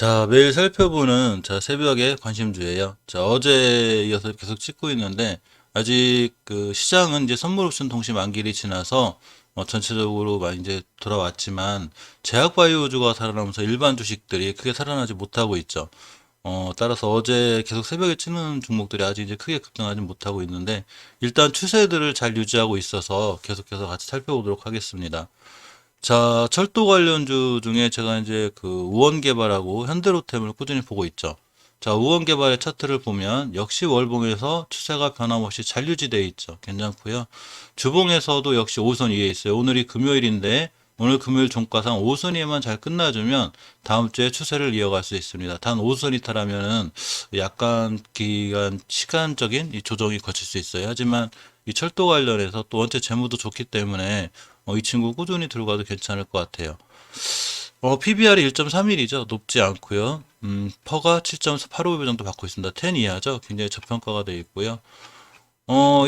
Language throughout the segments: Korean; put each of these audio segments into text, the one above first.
자, 매일 살펴보는 새벽의 관심주예요. 자, 어제 이어서 계속 찍고 있는데 아직 그 시장은 이제 선물 옵션 동시 만기일이 지나서 전체적으로 많이 이제 돌아왔지만 제약바이오주가 살아나면서 일반 주식들이 크게 살아나지 못하고 있죠. 따라서 어제 계속 새벽에 치는 종목들이 아직 이제 크게 급등하지 못하고 있는데 일단 추세들을 잘 유지하고 있어서 계속해서 같이 살펴보도록 하겠습니다. 자, 철도 관련주 중에 제가 이제 그 우원개발하고 현대로템을 꾸준히 보고 있죠. 자, 우원개발의 차트를 보면 역시 월봉에서 추세가 변함없이 잘 유지되어 있죠. 괜찮고요. 주봉에서도 역시 5선 위에 있어요. 오늘이 금요일인데 오늘 금요일 종가상 5선 위에만 잘 끝나주면 다음 주에 추세를 이어갈 수 있습니다. 단 5선 이탈하면은 약간 시간적인 이 조정이 거칠 수 있어요. 하지만 이 철도 관련해서 또 원체 재무도 좋기 때문에 이 친구 꾸준히 들고 가도 괜찮을 것 같아요. PBR이 1.31이죠. 높지 않고요. 퍼가 7.85배 정도 받고 있습니다. 10 이하죠. 굉장히 저평가가 되어 있고요.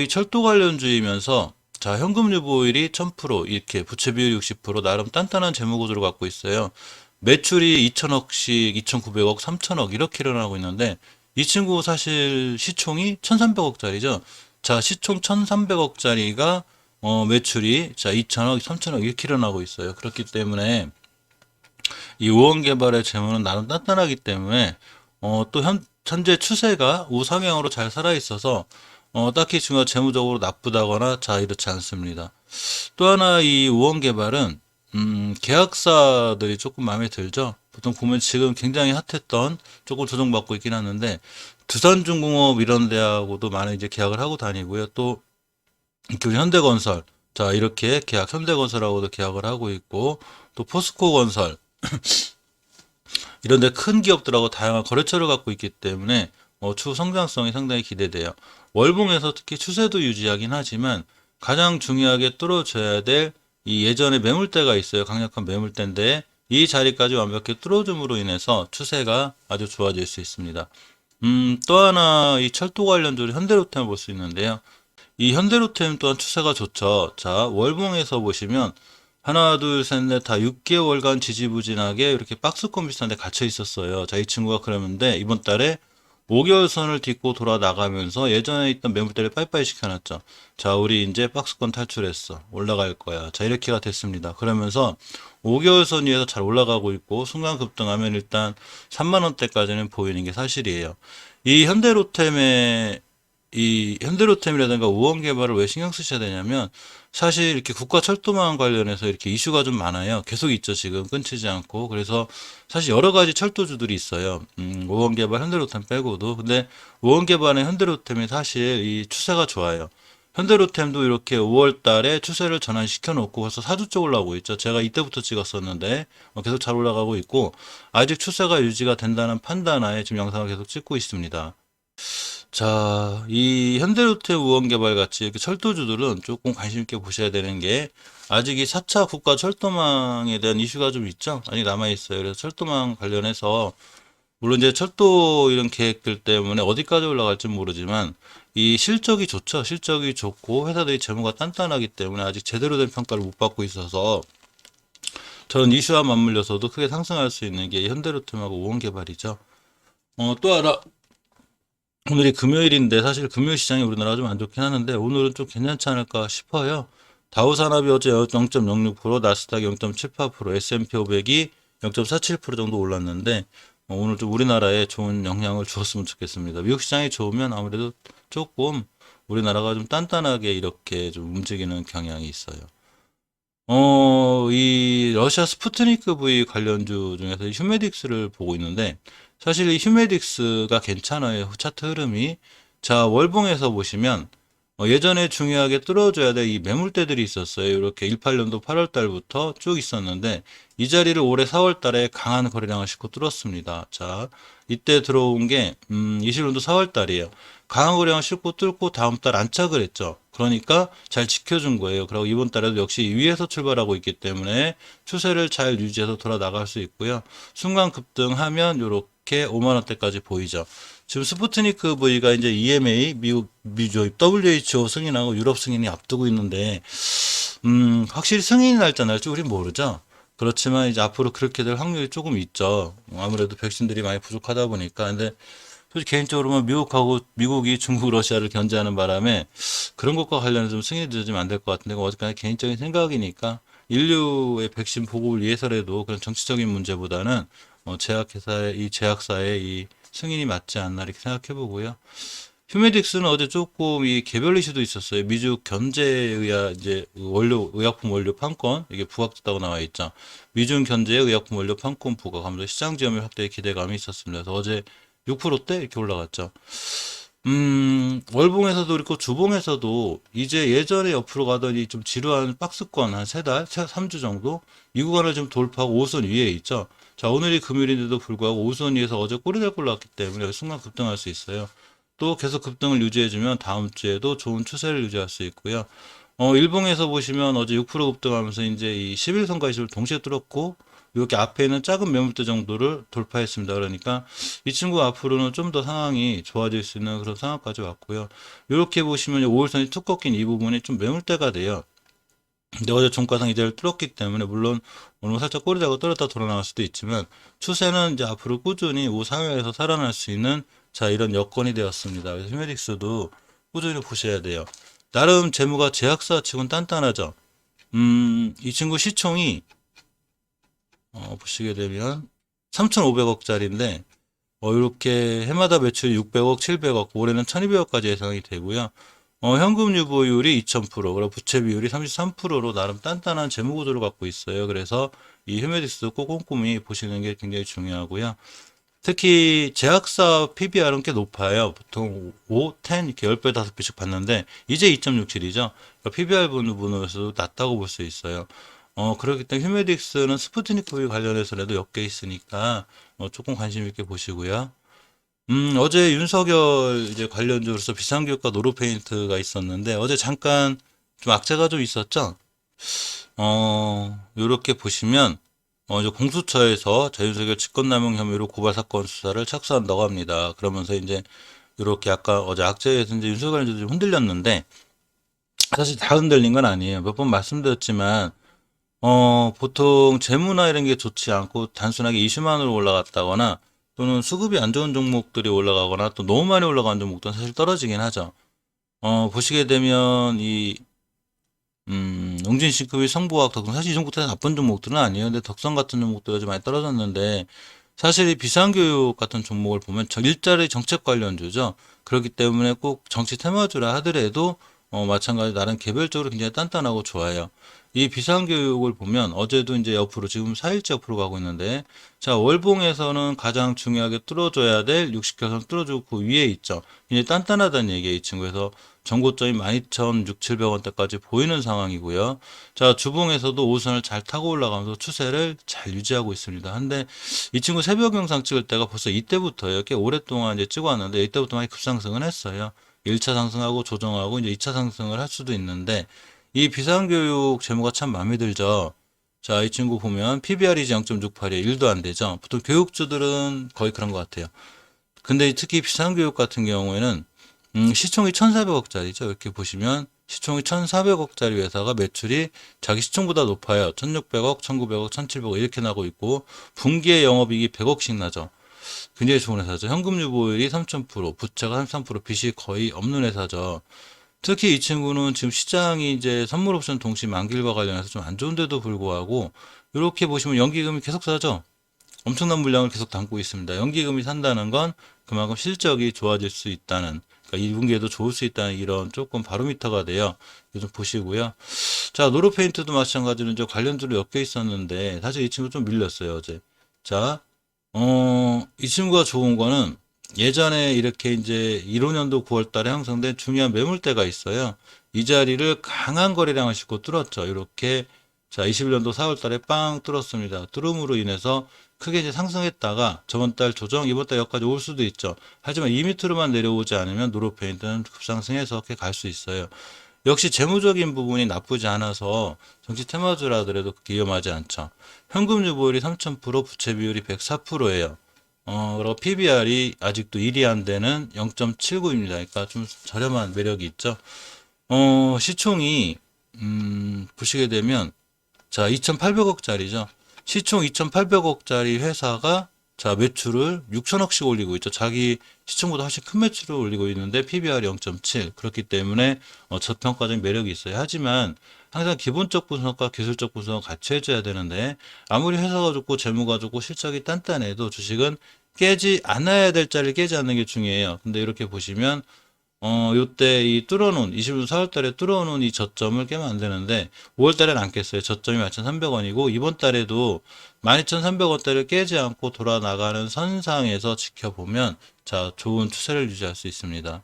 이 철도 관련주이면서 자, 현금 유보율이 1000%, 이렇게 부채 비율 60%, 나름 단단한 재무 구조를 갖고 있어요. 매출이 2천억씩, 2,900억, 3천억 이렇게 일어나고 있는데 이 친구 사실 시총이 1,300억짜리죠. 자, 시총 1,300억짜리가 매출이 자 2천억, 3천억 이렇게 일어나고 있어요. 그렇기 때문에 이 우원 개발의 재무는 나름 단단하기 때문에 또 현재 추세가 우상향으로 잘 살아 있어서 딱히 중요 재무적으로 나쁘다거나 자 이렇지 않습니다. 또 하나 이 우원 개발은 계약사들이 조금 마음에 들죠. 보통 보면 지금 굉장히 핫했던 조금 조정받고 있긴 하는데 두산중공업 이런 데하고도 많은 이제 계약을 하고 다니고요. 또 현대건설 자 이렇게 현대건설하고도 계약을 하고 있고 또 포스코건설 이런 데 큰 기업들하고 다양한 거래처를 갖고 있기 때문에 추후 성장성이 상당히 기대돼요. 월봉에서 특히 추세도 유지하긴 하지만 가장 중요하게 뚫어줘야 될 이 예전에 매물대가 있어요. 강력한 매물대인데 이 자리까지 완벽히 뚫어줌으로 인해서 추세가 아주 좋아질 수 있습니다. 또 하나 이 철도 관련주를 현대로템을 볼 수 있는데요. 이 현대로템 또한 추세가 좋죠. 자, 월봉에서 보시면 하나, 둘, 셋, 넷 다 6개월간 지지부진하게 이렇게 박스권 비슷한 데 갇혀 있었어요. 자, 이 친구가 그러는데 이번 달에 5개월 선을 딛고 돌아 나가면서 예전에 있던 매물대를 빠이빠이 시켜놨죠. 자, 우리 이제 박스권 탈출했어. 올라갈 거야. 자, 이렇게가 됐습니다. 그러면서 5개월 선 위에서 잘 올라가고 있고 순간 급등하면 일단 3만 원대까지는 보이는 게 사실이에요. 이 현대로템의 이 현대로템이라든가 우원개발을 왜 신경 쓰셔야 되냐면 사실 이렇게 국가철도망 관련해서 이렇게 이슈가 좀 많아요. 계속 있죠. 지금 끊이지 않고. 그래서 사실 여러 가지 철도주들이 있어요. 우원개발, 현대로템 빼고도. 근데 우원개발의 현대로템이 사실 이 추세가 좋아요. 현대로템도 이렇게 5월 달에 추세를 전환시켜 놓고 벌써 4주째 올라오고 있죠. 제가 이때부터 찍었었는데 계속 잘 올라가고 있고 아직 추세가 유지가 된다는 판단하에 지금 영상을 계속 찍고 있습니다. 자, 이 현대로템 우원개발 같이 이렇게 철도주들은 조금 관심 있게 보셔야 되는 게 아직 이 4차 국가 철도망에 대한 이슈가 좀 있죠. 아직 남아 있어요. 그래서 철도망 관련해서 물론 이제 철도 이런 계획들 때문에 어디까지 올라갈지 모르지만 이 실적이 좋죠. 실적이 좋고 회사들이 재무가 단단하기 때문에 아직 제대로 된 평가를 못 받고 있어서 저는 이슈와 맞물려서도 크게 상승할 수 있는 게 현대로템하고 우원개발이죠. 또 하나 오늘이 금요일인데 사실 금요일 시장이 우리나라가 좀 안 좋긴 하는데 오늘은 좀 괜찮지 않을까 싶어요. 다우산업이 어제 0.06%, 나스닥이 0.78%, S&P 500이 0.47% 정도 올랐는데 오늘 좀 우리나라에 좋은 영향을 주었으면 좋겠습니다. 미국 시장이 좋으면 아무래도 조금 우리나라가 좀 단단하게 이렇게 좀 움직이는 경향이 있어요. 이 러시아 스푸트니크 V 관련주 중에서 휴메딕스를 보고 있는데 사실 이 휴메딕스가 괜찮아요. 차트 흐름이. 자, 월봉에서 보시면 예전에 중요하게 뚫어줘야 될 이 매물대들이 있었어요. 이렇게 18년도 8월 달부터 쭉 있었는데 이 자리를 올해 4월 달에 강한 거래량을 싣고 뚫었습니다. 자, 이때 들어온 게 21년도 4월 달이에요. 강한 거래량을 싣고 뚫고 다음 달 안착을 했죠. 그러니까 잘 지켜준 거예요. 그리고 이번 달에도 역시 위에서 출발하고 있기 때문에 추세를 잘 유지해서 돌아 나갈 수 있고요. 순간 급등하면 이렇게 5만 원대까지 보이죠. 지금 스푸트니크 V가 이제 EMA 미국 WHO 승인하고 유럽 승인이 앞두고 있는데 확실히 승인이 날짜 날지 우린 모르죠. 그렇지만 이제 앞으로 그렇게 될 확률이 조금 있죠. 아무래도 백신들이 많이 부족하다 보니까. 근데 솔직히 개인적으로는 미국이 중국, 러시아를 견제하는 바람에 그런 것과 관련해서 좀 승인이 늦어지면 안 될 것 같은데, 어쨌거나 개인적인 생각이니까 인류의 백신 보급을 위해서라도 그런 정치적인 문제보다는 이 제약사의 이 승인이 맞지 않나 이렇게 생각해 보고요. 휴메딕스는 어제 조금 이 개별 이슈도 있었어요. 미주 견제에 의한 이제 의약품 원료 판권 이게 부각됐다고 나와 있죠. 미중 견제 의약품 원료 판권 부각하면서 시장 지점율 확대의 기대감이 있었습니다. 그래서 어제 6%대 이렇게 올라갔죠. 월봉에서도 그렇고 주봉에서도 이제 예전에 옆으로 가더니 좀 지루한 박스권 한 3달, 3주 정도 이 구간을 좀 돌파하고 5선 위에 있죠. 자, 오늘이 금요일인데도 불구하고 5선 위에서 어제 꼬리달 올랐기 때문에 순간 급등할 수 있어요. 또 계속 급등을 유지해주면 다음 주에도 좋은 추세를 유지할 수 있고요. 일봉에서 보시면 어제 6% 급등하면서 이제 이 11선과 20을 동시에 뚫었고, 이렇게 앞에 있는 작은 매물대 정도를 돌파했습니다. 그러니까 이 친구 앞으로는 좀 더 상황이 좋아질 수 있는 그런 상황까지 왔고요. 이렇게 보시면 5일선이 툭 꺾인 이 부분이 좀 매물대가 돼요. 근데 어제 종가상 이자를 뚫었기 때문에 물론 오늘 살짝 꼬리 잡고 떨었다 돌아 나갈 수도 있지만 추세는 이제 앞으로 꾸준히 5상향에서 살아날 수 있는 자 이런 여건이 되었습니다. 그래서 휴메딕스도 꾸준히 보셔야 돼요. 나름 재무가 제약사 치고는 단단하죠. 이 친구 시총이 보시게 되면 3,500억짜리인데 이렇게 해마다 매출이 600억, 700억, 올해는 1,200억까지 예상이 되고요. 현금 유보율이 2000%, 그리고 부채 비율이 33%로 나름 단단한 재무 구조를 갖고 있어요. 그래서 이 휴메딕스도 꼭 꼼꼼히 보시는 게 굉장히 중요하고요. 특히 제약사 PBR은 꽤 높아요. 보통 5, 10 이렇게 10배, 5배씩 봤는데 이제 2.67이죠. PBR 부분에서도 낮다고 볼 수 있어요. 그렇기 때문에 휴메딕스는 스푸트니크 V 관련해서라도 엮여 있으니까 조금 관심 있게 보시고요. 어제 윤석열 이제 관련주로서 비상교육과 노루페인트가 있었는데 어제 잠깐 좀 악재가 좀 있었죠. 요렇게 보시면 이제 공수처에서 윤석열 직권남용 혐의로 고발 사건 수사를 착수한다고 합니다. 그러면서 이제 요렇게 아까 어제 악재에서 이제 윤석열 관련주 좀 흔들렸는데 사실 다 흔들린 건 아니에요. 몇 번 말씀드렸지만 보통 재무나 이런 게 좋지 않고 단순하게 이슈만으로 올라갔다거나 또는 수급이 안 좋은 종목들이 올라가거나 또 너무 많이 올라간 종목들은 사실 떨어지긴 하죠. 보시게 되면 웅진식품이 성부학, 덕성 사실 이 종목들은 나쁜 종목들은 아니에요. 근데 덕성 같은 종목들이 좀 많이 떨어졌는데 사실 이 비상교육 같은 종목을 보면 일자리 정책 관련주죠. 그렇기 때문에 꼭 정치 테마주라 하더라도 마찬가지 나름 개별적으로 굉장히 단단하고 좋아요. 이 비상교육을 보면 어제도 이제 옆으로 지금 4일째 옆으로 가고 있는데 자 월봉에서는 가장 중요하게 뚫어줘야 될 60개선 뚫어주고 그 위에 있죠. 굉장히 단단하다는 얘기예요. 이 친구에서 전고점이 12,600-700원대까지 보이는 상황이고요. 자 주봉에서도 5선을 잘 타고 올라가면서 추세를 잘 유지하고 있습니다. 근데 이 친구 새벽 영상 찍을 때가 벌써 이때부터요. 꽤 오랫동안 이제 찍어 왔는데 이때부터 많이 급상승을 했어요. 1차 상승하고 조정하고 이제 2차 상승을 할 수도 있는데 이 비상교육 재무가 참 마음에 들죠. 자, 이 친구 보면 PBR이 0.68이에요. 1도 안 되죠. 보통 교육주들은 거의 그런 것 같아요. 근데 특히 비상교육 같은 경우에는 시총이 1,400억짜리죠. 이렇게 보시면 시총이 1,400억짜리 회사가 매출이 자기 시총보다 높아요. 1,600억, 1,900억, 1,700억 이렇게 나고 있고 분기에 영업이익이 100억씩 나죠. 굉장히 좋은 회사죠. 현금 유보율이 3,000%, 부채가 33%, 빚이 거의 없는 회사죠. 특히 이 친구는 지금 시장이 이제 선물 옵션 동시 만기일과 관련해서 좀 안 좋은데도 불구하고 이렇게 보시면 연기금이 계속 사죠. 엄청난 물량을 계속 담고 있습니다. 연기금이 산다는 건 그만큼 실적이 좋아질 수 있다는, 그러니까 2분기에도 좋을 수 있다는 이런 조금 바로미터가 돼요. 이거 좀 보시고요. 자, 노르페인트도 마찬가지로 이제 관련주로 엮여 있었는데 사실 이 친구 좀 밀렸어요, 어제. 자, 이 친구가 좋은 거는 예전에 이렇게 이제 15년도 9월 달에 형성된 중요한 매물대가 있어요. 이 자리를 강한 거래량을 싣고 뚫었죠. 이렇게 자, 21년도 4월 달에 빵 뚫었습니다. 뚫음으로 인해서 크게 이제 상승했다가 저번 달 조정, 이번 달 여기까지 올 수도 있죠. 하지만 이 밑으로만 내려오지 않으면 노로페인트는 급상승해서 이렇게 갈 수 있어요. 역시 재무적인 부분이 나쁘지 않아서 정치 테마주라 하더라도 그렇게 위험하지 않죠. 현금 유보율이 3,000%, 부채 비율이 104%예요. 그리고 PBR이 아직도 1이 안 되는 0.79입니다. 그러니까 좀 저렴한 매력이 있죠. 시총이 보시게 되면 자 2,800억짜리죠. 시총 2,800억짜리 회사가 자, 매출을 6천억씩 올리고 있죠. 자기 시총보다 훨씬 큰 매출을 올리고 있는데 PBR이 0.7. 그렇기 때문에 저평가적인 매력이 있어요. 하지만 항상 기본적 분석과 기술적 분석은 같이 해줘야 되는데 아무리 회사가 좋고 재무가 좋고 실적이 단단해도 주식은 깨지 않아야 될 자리를 깨지 않는 게 중요해요. 근데 이렇게 보시면 요때 이 뚫어놓은 21년 4월 달에 뚫어놓은 이 저점을 깨면 안 되는데 5월 달에는 안 깼어요. 저점이 11,300원이고 이번 달에도 12,300원대를 깨지 않고 돌아 나가는 선상에서 지켜보면 자, 좋은 추세를 유지할 수 있습니다.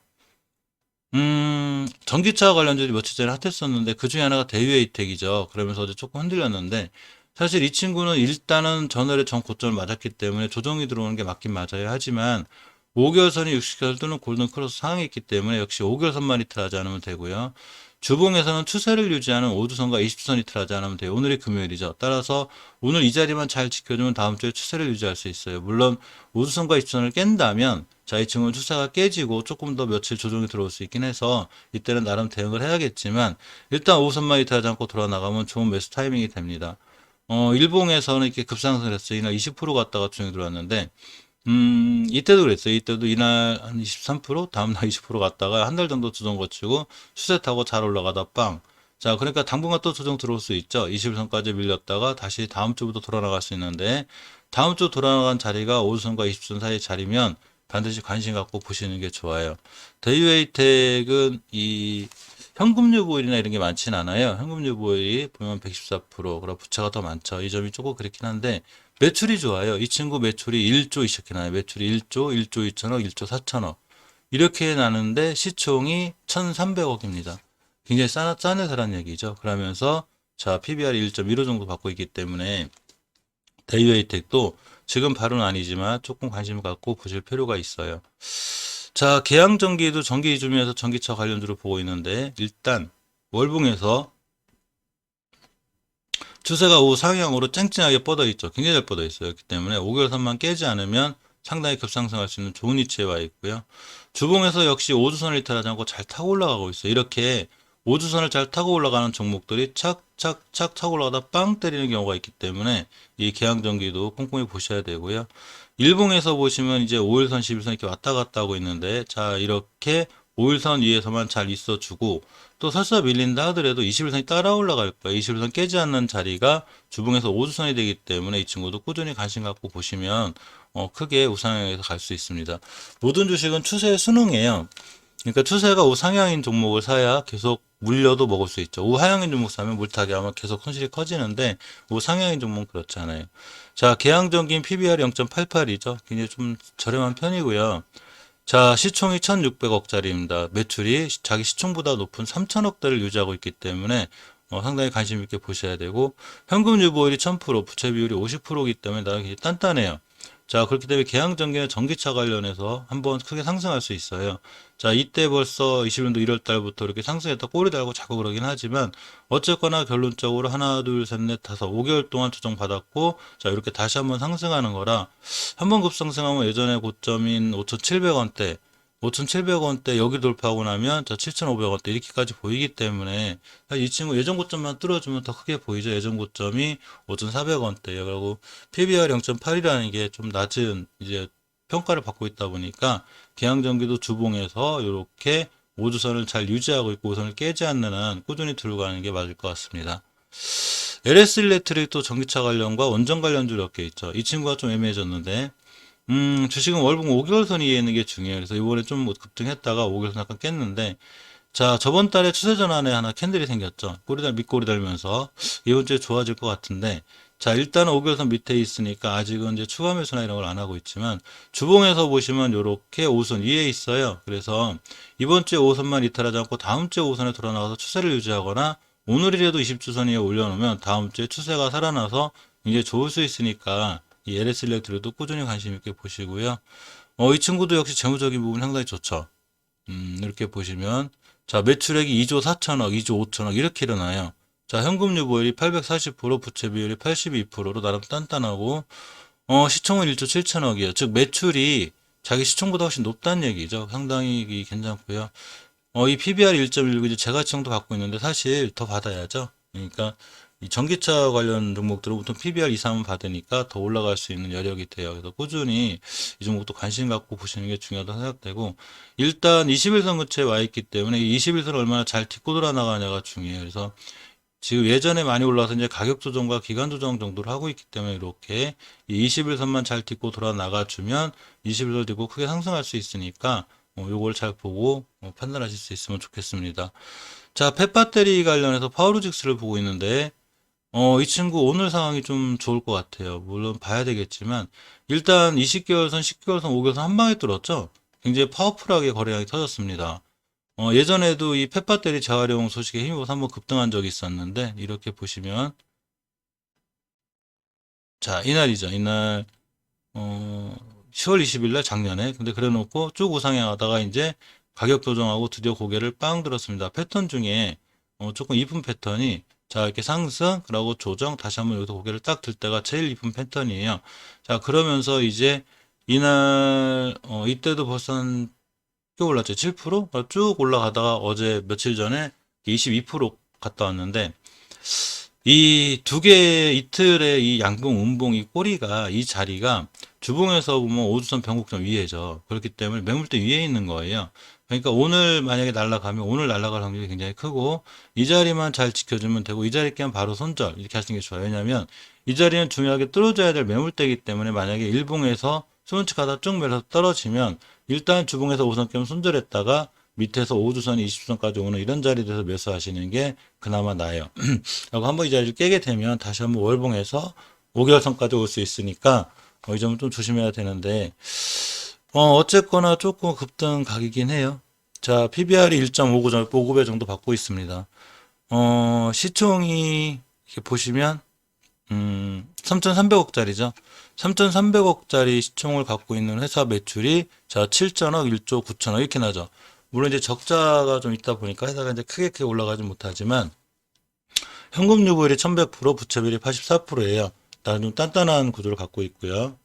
전기차 관련주들이 며칠 전에 핫했었는데 그 중에 하나가 대유에이텍이죠. 그러면서 어제 조금 흔들렸는데 사실 이 친구는 일단은 전월에 전 고점을 맞았기 때문에 조정이 들어오는 게 맞긴 맞아요. 하지만 5개월선이 60개월 또는 골든 크로스 상황이 있기 때문에 역시 5개월선만 이틀하지 않으면 되고요. 주봉에서는 추세를 유지하는 5주선과 20주선 이틀하지 않으면 돼요. 오늘이 금요일이죠. 따라서 오늘 이 자리만 잘 지켜주면 다음 주에 추세를 유지할 수 있어요. 물론 5주선과 20주선을 깬다면 자, 이 친구는 추세가 깨지고 조금 더 며칠 조정이 들어올 수 있긴 해서 이때는 나름 대응을 해야겠지만 일단 5선만 이틀하지 않고 돌아 나가면 좋은 매수 타이밍이 됩니다. 일봉에서는 이렇게 급상승을 했어요. 이날 20% 갔다가 조정이 들어왔는데 이때도 그랬어요. 이때도 이날 한 23%, 다음날 20% 갔다가 한 달 정도 조정 거치고 추세 타고 잘 올라가다 빵. 자, 그러니까 당분간 또 조정 들어올 수 있죠. 21선까지 밀렸다가 다시 다음 주부터 돌아나갈 수 있는데 다음 주 돌아나간 자리가 5주선과 20주선 사이 자리면 반드시 관심 갖고 보시는 게 좋아요. 대유에이텍은 이 현금 유보율이나 이런 게 많진 않아요. 현금 유보율이 보면 114%, 그럼 부채가 더 많죠. 이 점이 조금 그렇긴 한데 매출이 좋아요. 이 친구 매출이 1조 이렇게 나요. 매출이 1조, 1조 2천억, 1조 4천억. 이렇게 나는데 시총이 1,300억입니다. 굉장히 싼 회사란 얘기죠. 그러면서 자, PBR이 1.15 정도 받고 있기 때문에 대유에이텍도 지금 바로는 아니지만 조금 관심을 갖고 보실 필요가 있어요. 자, 계양전기도 전기 이주면서 전기차 관련주로 보고 있는데 일단 월봉에서 추세가 우상향으로 쨍쨍하게 뻗어 있죠. 굉장히 잘 뻗어 있어요. 그렇기 때문에 5개월 선만 깨지 않으면 상당히 급상승할 수 있는 좋은 위치에 와 있고요. 주봉에서 역시 5주선을 이탈하지 않고 잘 타고 올라가고 있어요. 이렇게 5주선을 잘 타고 올라가는 종목들이 착착착 타고 올라가다 빵 때리는 경우가 있기 때문에 이 계양전기도 꼼꼼히 보셔야 되고요. 일봉에서 보시면 이제 5일선, 11선 이렇게 왔다 갔다 하고 있는데 자, 이렇게 5일선 위에서만 잘 있어주고 또 설사 밀린다 하더라도 21선이 따라 올라갈 거예요. 21선 깨지 않는 자리가 주봉에서 5주선이 되기 때문에 이 친구도 꾸준히 관심 갖고 보시면 크게 우상향에서 갈 수 있습니다. 모든 주식은 추세에 순응해요. 그러니까 추세가 우상향인 종목을 사야 계속 물려도 먹을 수 있죠. 우하향인 종목 사면 물타기 하면 계속 손실이 커지는데 우상향인 종목은 그렇지 않아요. 자, 계양전기인 PBR이 0.88이죠. 굉장히 좀 저렴한 편이고요. 자, 시총이 1,600억짜리입니다. 매출이 자기 시총보다 높은 3천억대를 유지하고 있기 때문에 상당히 관심 있게 보셔야 되고 현금 유보율이 1000%, 부채 비율이 50%이기 때문에 나름 굉장히 단단해요. 자, 그렇기 때문에 계양전기는 전기차 관련해서 한번 크게 상승할 수 있어요. 자, 이때 벌써 21년도 1월 달부터 이렇게 상승했다 꼬리 달고 자꾸 그러긴 하지만 어쨌거나 결론적으로 하나, 둘, 셋, 넷, 다섯, 5개월 동안 조정받았고 자, 이렇게 다시 한번 상승하는 거라 한번 급상승하면 예전에 고점인 5,700원대 5,700원대 여기 돌파하고 나면 저 7,500원대 이렇게까지 보이기 때문에 이 친구 예전 고점만 뚫어주면 더 크게 보이죠. 예전 고점이 5,400원대예요. 그리고 PBR 0.8이라는 게 좀 낮은 이제 평가를 받고 있다 보니까 계양전기도 주봉에서 이렇게 5주선을 잘 유지하고 있고 5선을 깨지 않는 한 꾸준히 들고 가는 게 맞을 것 같습니다. LS 일렉트릭 또 전기차 관련과 원전 관련주 이렇게 있죠. 이 친구가 좀 애매해졌는데 주식은 월봉 5개월선 위에 있는 게 중요해요. 그래서 이번에 좀 급등했다가 5개월선 약간 깼는데, 자, 저번 달에 추세 전환에 하나 캔들이 생겼죠. 밑꼬리 달면서 이번 주에 좋아질 것 같은데, 자, 일단은 5개월선 밑에 있으니까 아직은 이제 추가 매수나 이런 걸 안 하고 있지만, 주봉에서 보시면 이렇게 5선 위에 있어요. 그래서 이번 주에 5선만 이탈하지 않고 다음 주에 5선에 돌아 나가서 추세를 유지하거나, 오늘이라도 20주선 위에 올려놓으면 다음 주에 추세가 살아나서 이제 좋을 수 있으니까, 이 LS 일렉트로도 꾸준히 관심 있게 보시고요. 이 친구도 역시 재무적인 부분 상당히 좋죠. 이렇게 보시면 자, 매출액이 2조 4천억, 2조 5천억 이렇게 일어나요. 자, 현금 유보율이 840%, 부채 비율이 82%로 나름 단단하고 시총은 1조 7천억이에요. 즉 매출이 자기 시총보다 훨씬 높다는 얘기죠. 상당히 괜찮고요. 이 PBR 1.19 이제 제가 시총도 받고 있는데 사실 더 받아야죠. 그러니까 이 전기차 관련 종목들은 보통 PBR 이상은 받으니까 더 올라갈 수 있는 여력이 돼요. 그래서 꾸준히 이 종목도 관심 갖고 보시는 게 중요하다고 생각되고, 일단 21선 근처에 와 있기 때문에 이 21선을 얼마나 잘 딛고 돌아 나가냐가 중요해요. 그래서 지금 예전에 많이 올라서 이제 가격 조정과 기간 조정 정도를 하고 있기 때문에 이렇게 이 21선만 잘 딛고 돌아 나가주면 21선 딛고 크게 상승할 수 있으니까 요걸 잘 보고 판단하실 수 있으면 좋겠습니다. 자, 펫배터리 관련해서 파워로직스를 보고 있는데 이 친구 오늘 상황이 좀 좋을 것 같아요. 물론 봐야 되겠지만 일단 20개월선, 10개월선, 5개월선 한 방에 뚫었죠. 굉장히 파워풀하게 거래량이 터졌습니다. 예전에도 이 펫배터리 재활용 소식에 힘입어서 한번 급등한 적이 있었는데 이렇게 보시면 자, 이날이죠. 이날 10월 20일 날 작년에 근데 그래 놓고 쭉 우상향하다가 이제 가격 조정하고 드디어 고개를 빵 들었습니다. 패턴 중에 조금 이쁜 패턴이 자, 이렇게 상승 그러고 조정 다시 한번 여기서 고개를 딱 들 때가 제일 이쁜 패턴이에요. 자, 그러면서 이제 이날 이때도 벌써 꽤 올랐죠. 7%? 쭉 올라가다가 어제 며칠 전에 22% 갔다 왔는데 이 두 개 이틀의 이 양봉, 음봉, 이 꼬리가 이 자리가 주봉에서 보면 오주선 변곡점 위에죠. 그렇기 때문에 매물대 위에 있는 거예요. 그러니까 오늘 만약에 날아가면 오늘 날아갈 확률이 굉장히 크고 이 자리만 잘 지켜주면 되고 이 자리 깨면 바로 손절 이렇게 하시는 게 좋아요. 왜냐하면 이 자리는 중요하게 뚫어줘야 될 매물대이기 때문에 만약에 일봉에서 수분치 가다 쭉 밀어서 떨어지면 일단 주봉에서 5선 깨면 손절했다가 밑에서 5주선이 20주선까지 오는 이런 자리에서 매수하시는 게 그나마 나아요. 라고 한번 이 자리를 깨게 되면 다시 한번 월봉에서 5개월선까지 올 수 있으니까 이 점은 좀 조심해야 되는데 어쨌거나 조금 급등 각이긴 해요. 자, PBR이 1.59배 정도 받고 있습니다. 시총이 이렇게 보시면 3,300억짜리죠. 3,300억짜리 시총을 갖고 있는 회사 매출이 자 7천억, 1조 9천억 이렇게 나죠. 물론 이제 적자가 좀 있다 보니까 회사가 이제 크게 올라가지 못하지만 현금 유보율이 1100%, 부채비율이 84%예요. 나름 좀 단단한 구조를 갖고 있고요.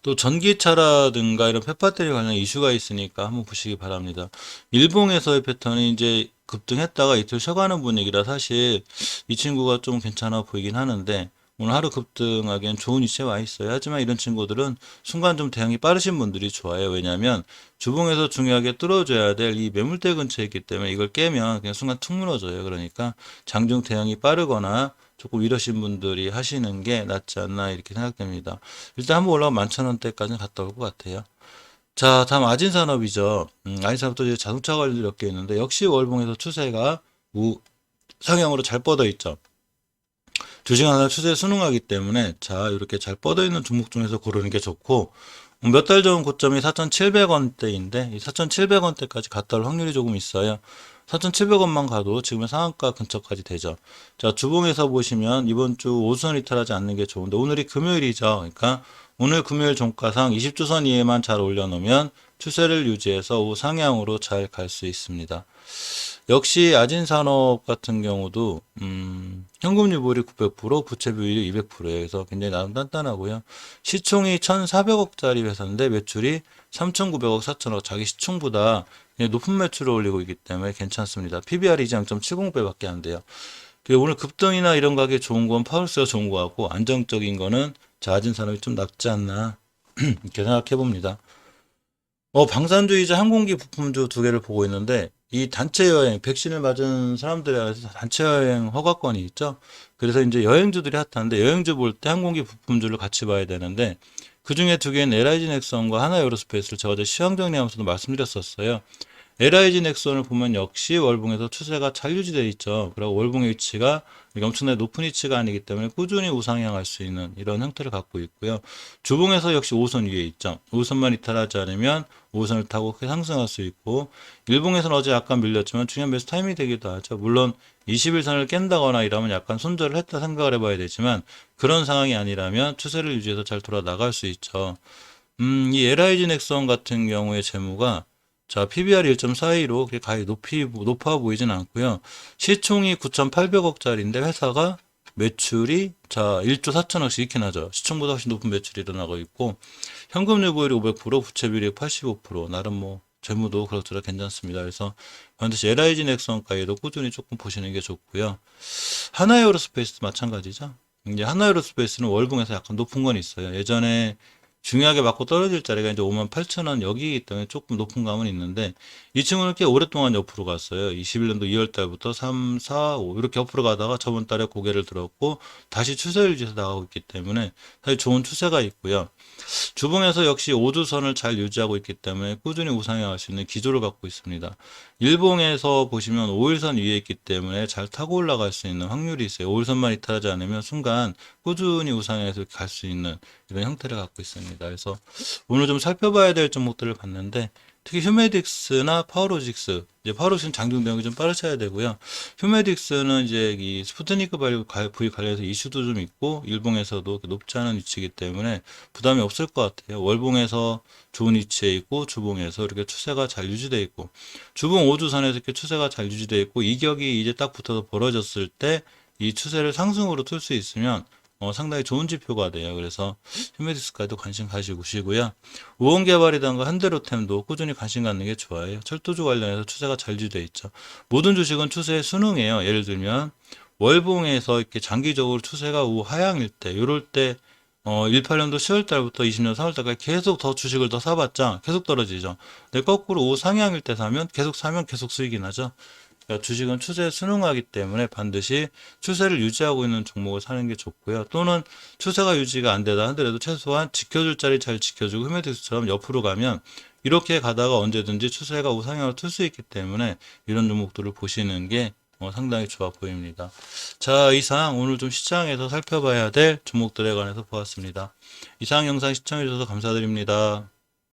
또 전기차라든가 이런 펫배터리 관련 이슈가 있으니까 한번 보시기 바랍니다. 일봉에서의 패턴이 이제 급등했다가 이틀 쉬어가는 분위기라 사실 이 친구가 좀 괜찮아 보이긴 하는데 오늘 하루 급등하기엔 좋은 위치에 와 있어요. 하지만 이런 친구들은 순간 좀 대응이 빠르신 분들이 좋아요. 왜냐하면 주봉에서 중요하게 뚫어줘야 될 이 매물대 근처에 있기 때문에 이걸 깨면 그냥 순간 툭 무너져요. 그러니까 장중 대응이 빠르거나 조금 이러신 분들이 하시는 게 낫지 않나 이렇게 생각됩니다. 일단 한번 올라가면 11,000원대까지는 갔다 올 것 같아요. 자, 다음 아진산업이죠. 아진산업도 이제 자동차 관련 몇 개 있는데 역시 월봉에서 추세가 상향으로 잘 뻗어 있죠. 주식 하나 추세에 순응하기 때문에 자 이렇게 잘 뻗어 있는 종목 중에서 고르는 게 좋고 몇 달 전 고점이 4,700원대인데 이 4,700원대까지 갔다 올 확률이 조금 있어요. 4,700원만 가도 지금의 상한가 근처까지 되죠. 자, 주봉에서 보시면 이번 주 5수선 이탈하지 않는 게 좋은데 오늘이 금요일이죠. 그러니까 오늘 금요일 종가상 20주선 이에만 잘 올려놓으면 추세를 유지해서 우상향으로 잘 갈 수 있습니다. 역시 아진산업 같은 경우도 현금 유보율이 900%, 부채 비율이 200%예요. 그래서 굉장히 나름 단단하고요. 시총이 1,400억짜리 회사인데 매출이 3,900억, 4,000억 자기 시총보다 굉장히 높은 매출을 올리고 있기 때문에 괜찮습니다. PBR이 0.70배밖에 안 돼요. 오늘 급등이나 이런 가격이 좋은 건 파울스가 좋은 거 같고 안정적인 거는 자, 아진산업이 좀 낫지 않나 이렇게 생각해 봅니다. 방산주의자 항공기 부품주 두 개를 보고 있는데 이 단체 여행, 백신을 맞은 사람들에 의해서 단체 여행 허가권이 있죠. 그래서 이제 여행주들이 핫한데 여행주 볼 때 항공기 부품주를 같이 봐야 되는데 그 중에 두 개는 LIG 넥슨과 하나에어로스페이스를 제가 어제 시황 정리하면서도 말씀드렸었어요. LIG 넥슨을 보면 역시 월봉에서 추세가 잘 유지되어 있죠. 그리고 월봉의 위치가 엄청나게 높은 위치가 아니기 때문에 꾸준히 우상향할 수 있는 이런 형태를 갖고 있고요. 주봉에서 역시 5선 위에 있죠. 5선만 이탈하지 않으면 5선을 타고 크게 상승할 수 있고 일봉에서는 어제 약간 밀렸지만 중요한 매수 타이밍이 되기도 하죠. 물론 21선을 깬다거나 이러면 약간 손절을 했다 생각을 해봐야 되지만 그런 상황이 아니라면 추세를 유지해서 잘 돌아 나갈 수 있죠. 이 LIG 넥슨 같은 경우의 재무가 자, PBR 1.42로 그렇게 가히 높아 보이진 않고요. 시총이 9,800억짜리인데 회사가 매출이 자 1조 4천억씩 이렇게 나죠. 시총보다 훨씬 높은 매출이 일어나고 있고 현금 유보율이 500%, 부채 비율이 85%. 나름 뭐 재무도 그렇더라 괜찮습니다. 그래서 반드시 LIG 넥슨가에도 꾸준히 조금 보시는 게 좋고요. 하나에어로스페이스도 마찬가지죠. 이제 하나에어로스페이스는 월봉에서 약간 높은 건 있어요. 예전에 중요하게 맞고 떨어질 자리가 이제 58,000원 여기이기 때문에 조금 높은 감은 있는데 이 친구는 꽤 오랫동안 옆으로 갔어요. 21년도 2월 달부터 3, 4, 5 이렇게 옆으로 가다가 저번 달에 고개를 들었고 다시 추세 유지해서 나가고 있기 때문에 사실 좋은 추세가 있고요. 주봉에서 역시 5주선을 잘 유지하고 있기 때문에 꾸준히 우상향할 수 있는 기조를 갖고 있습니다. 일봉에서 보시면 5일선 위에 있기 때문에 잘 타고 올라갈 수 있는 확률이 있어요. 5일선만 이탈하지 않으면 순간 꾸준히 우상향해서 갈 수 있는 이런 형태를 갖고 있습니다. 그래서 오늘 좀 살펴봐야 될 종목들을 봤는데 특히 휴메딕스나 파워로직스, 이제 파워로직스는 장중 대응이 좀 빠르셔야 되고요. 휴메딕스는 이제 이 스푸트니크 부위 관련해서 이슈도 좀 있고 일봉에서도 높지 않은 위치이기 때문에 부담이 없을 것 같아요. 월봉에서 좋은 위치에 있고 주봉에서 이렇게 추세가 잘 유지되어 있고 주봉 5주선에서 이렇게 추세가 잘 유지되어 있고 이격이 이제 딱 붙어서 벌어졌을 때 이 추세를 상승으로 틀 수 있으면 상당히 좋은 지표가 돼요. 그래서 휴메디스까지도 관심 가지고시고요. 우원개발이든가 현대로템도 꾸준히 관심 갖는 게 좋아요. 철도주 관련해서 추세가 잘 유지되어 있죠. 모든 주식은 추세에 순응해요. 예를 들면 월봉에서 이렇게 장기적으로 추세가 우하향일 때, 이럴 때 18년도 10월 달부터 20년 3월 달까지 계속 더 주식을 더 사봤자 계속 떨어지죠. 근데 거꾸로 우상향일 때 사면 계속 수익이 나죠. 그러니까 주식은 추세에 순응하기 때문에 반드시 추세를 유지하고 있는 종목을 사는 게 좋고요. 또는 추세가 유지가 안 되다 하더라도 최소한 지켜줄 자리 잘 지켜주고 휴메딕스처럼 옆으로 가면 이렇게 가다가 언제든지 추세가 우상향을 틀 수 있기 때문에 이런 종목들을 보시는 게 상당히 좋아 보입니다. 자, 이상 오늘 좀 시장에서 살펴봐야 될 종목들에 관해서 보았습니다. 이상 영상 시청해주셔서 감사드립니다.